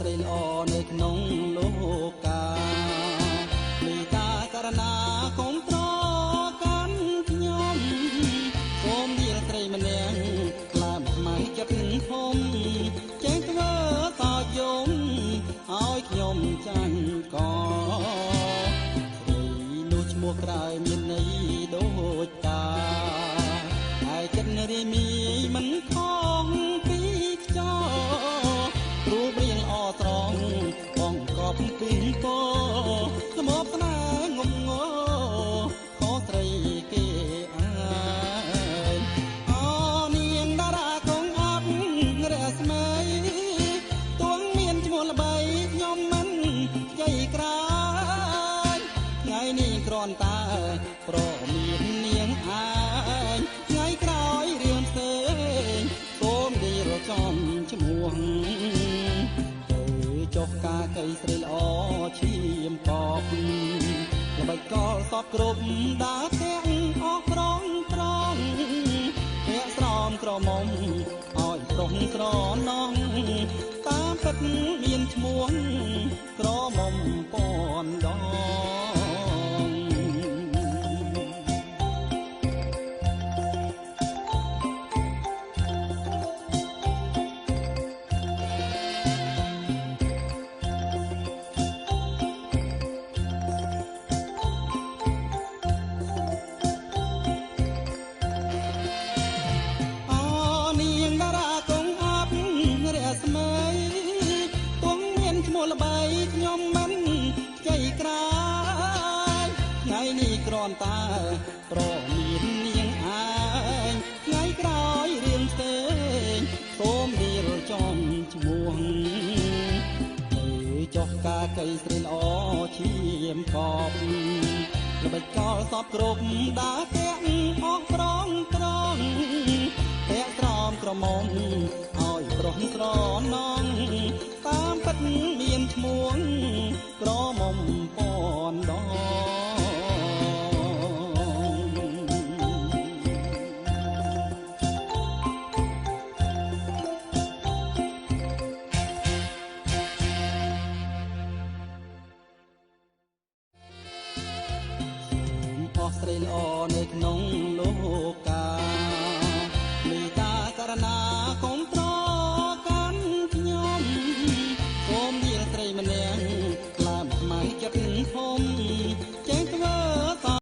ស្រីល្អនៅក្នុងលោកកាមេត្តាករណាកុំត្រកាន់ខ្ញុំសូមនាងស្រីម្នាក់ក្លាមខ្មៅចិត្តធំចេះធ្វើតយំឲ្យខ្ញុំចាញ់កស្រីនោះឈ្មោះក្រៅមានន័យដូចតាហើយចិត្តរីមីមិនខំពីខ្យល់រូបរាងល្អត្រង់បងកប់ពីពស្មោកស្នេហ៍ងំងខុសស្រីគេអើយអូនាងតារាកងអត់រស្មីទួងមានឈ្មោះល្បីខ្ញុំមិនជ័យក្រោយថ្ងៃនេះគ្រាន់តែប្រមាននាងឯងថ្ងៃក្រោយរឿងផ្សេងសូមទីរចំឈ្មោះចុះការកៃស្រីល្អឈាមកបល្បិចកលសពគ្រប់ដើរទាំងអស់ប្រងត្រង់ភាកស្រោមក្រមុំឲ្យប្រុងស្រណងតាមពិតមានឈ្មោះក្រមុំពនដងល្បីខ្ញុំមិនជ័យក្រោយថ្ងៃនេះគ្រាន់តែប្រមាននាងឯងថ្ងៃក្រោយរឿងផ្សេងសូមនិរចំឈ្មោះចុះការកៃស្រីល្អឈាមកបល្បិចកលសពគ្រប់ដើរទាំងអស់ប្រងត្រង់តែក្រោមក្រមុំឲ្យប្រុសស្រណងតាមពិតមានឈ្មោះក្រមុំពនដងស្រីល្អនៅក្នុងលោកកា